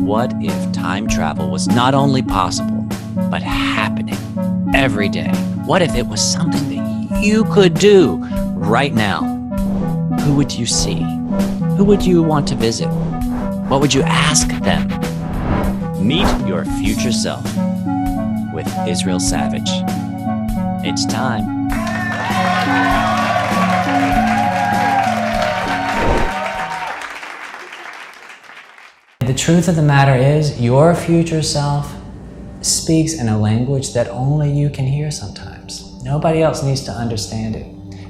What if time travel was not only possible, but happening every day? What if it was something that you could do right now? Who would you see? Who would you want to visit? What would you ask them? Meet your future self with Israel Savage. It's time. The truth of the matter is, your future self speaks in a language that only you can hear sometimes. Nobody else needs to understand it.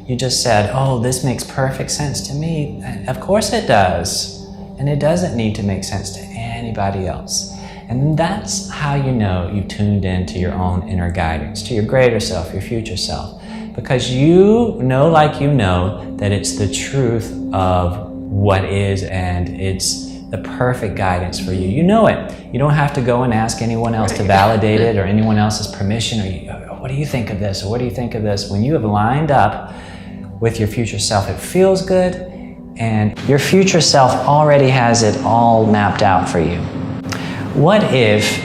You just said, oh, this makes perfect sense to me. Of course it does. And it doesn't need to make sense to anybody else. And that's how you know you've tuned into your own inner guidance, to your greater self, your future self. Because you know, like you know, that it's the truth of what is, and it's the perfect guidance for you. You know it. You don't have to go and ask anyone else to validate it or anyone else's permission or what do you think of this or what do you think of this? When you have lined up with your future self, it feels good, and your future self already has it all mapped out for you. What if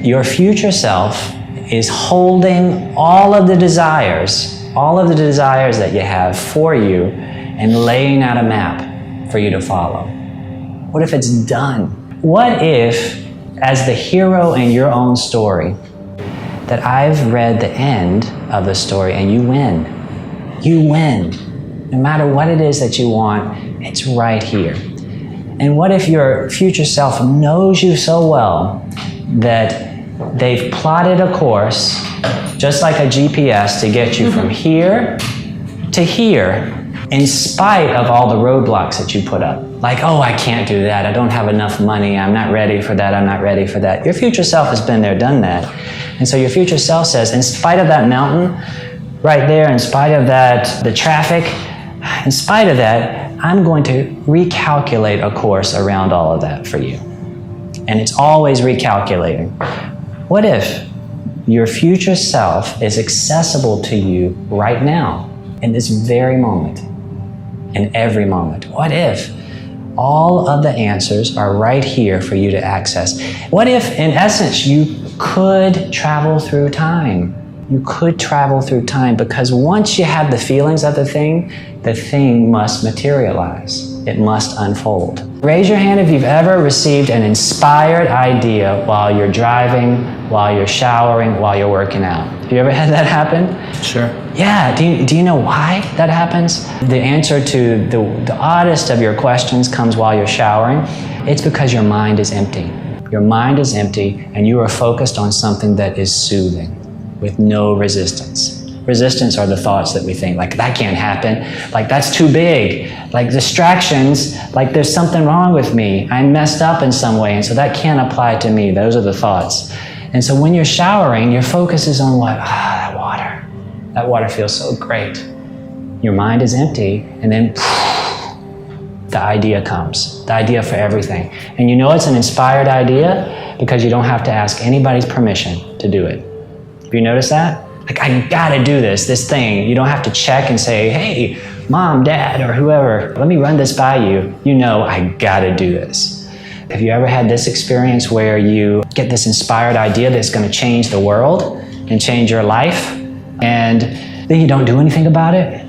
your future self is holding all of the desires that you have for you and laying out a map for you to follow? What if it's done? What if, as the hero in your own story, that I've read the end of the story and you win? You win. No matter what it is that you want, it's right here. And what if your future self knows you so well that they've plotted a course, just like a GPS, to get you from here to here, in spite of all the roadblocks that you put up? Like, oh, I can't do that. I don't have enough money. I'm not ready for that. I'm not ready for that. Your future self has been there, done that. And so your future self says, in spite of that mountain right there, in spite of that, the traffic, in spite of that, I'm going to recalculate a course around all of that for you. And it's always recalculating. What if your future self is accessible to you right now, in this very moment, in every moment? What if all of the answers are right here for you to access? What if, in essence, you could travel through time? You could travel through time, because once you have the feelings of the thing must materialize. It must unfold. Raise your hand if you've ever received an inspired idea while you're driving, while you're showering, while you're working out. Have you ever had that happen? Sure. Yeah, do you know why that happens? The answer to the oddest of your questions comes while you're showering. It's because your mind is empty. Your mind is empty and you are focused on something that is soothing, with no resistance. Resistance are the thoughts that we think, like, that can't happen, like, that's too big, like, distractions, like, there's something wrong with me, I messed up in some way, and so that can't apply to me. Those are the thoughts. And so when you're showering, your focus is on what? That water. That water feels so great. Your mind is empty, and then the idea comes, the idea for everything. And you know it's an inspired idea because you don't have to ask anybody's permission to do it. Have you noticed that? Like, I gotta do this thing. You don't have to check and say, hey, mom, dad, or whoever, let me run this by you. You know, I gotta do this. Have you ever had this experience where you get this inspired idea that's gonna change the world and change your life, and then you don't do anything about it,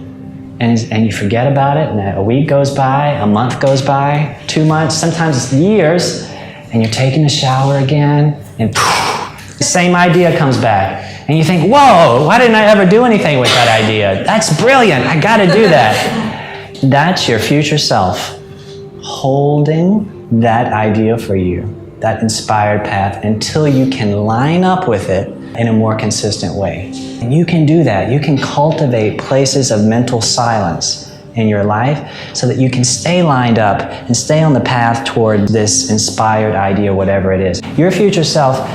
and you forget about it, and a week goes by, a month goes by, 2 months, sometimes it's years, and you're taking a shower again, and the same idea comes back. And you think, whoa, why didn't I ever do anything with that idea? That's brilliant, I gotta do that. That's your future self holding that idea for you, that inspired path, until you can line up with it in a more consistent way. And you can do that. You can cultivate places of mental silence in your life so that you can stay lined up and stay on the path toward this inspired idea, whatever it is. Your future self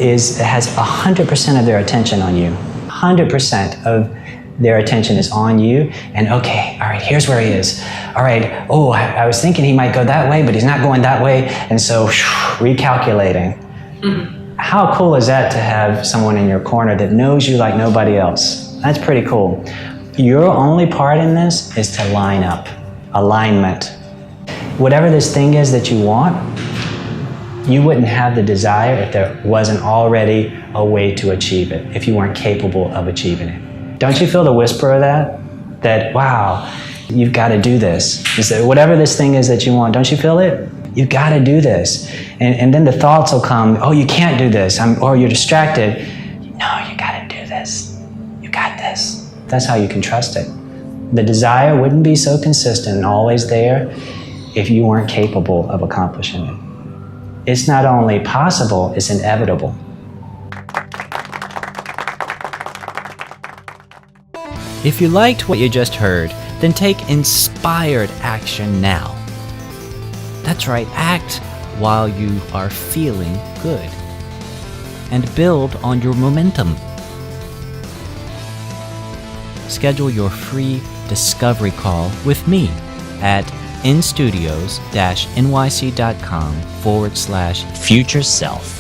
has 100% of their attention on you. 100% of their attention is on you, and okay, all right, here's where he is. All right, oh, I was thinking he might go that way, but he's not going that way, and so recalculating. Mm-hmm. How cool is that, to have someone in your corner that knows you like nobody else? That's pretty cool. Your only part in this is to line up, alignment. Whatever this thing is that you want, You wouldn't have the desire if there wasn't already a way to achieve it, if you weren't capable of achieving it. Don't you feel the whisper of that? That, wow, you've got to do this. Whatever this thing is that you want, don't you feel it? You've got to do this. And then the thoughts will come, oh, you can't do this, or you're distracted. No, you got to do this. You got this. That's how you can trust it. The desire wouldn't be so consistent and always there if you weren't capable of accomplishing it. It's not only possible, it's inevitable. If you liked what you just heard, then take inspired action now. That's right, act while you are feeling good. And build on your momentum. Schedule your free discovery call with me at instudios-nyc.com/future self.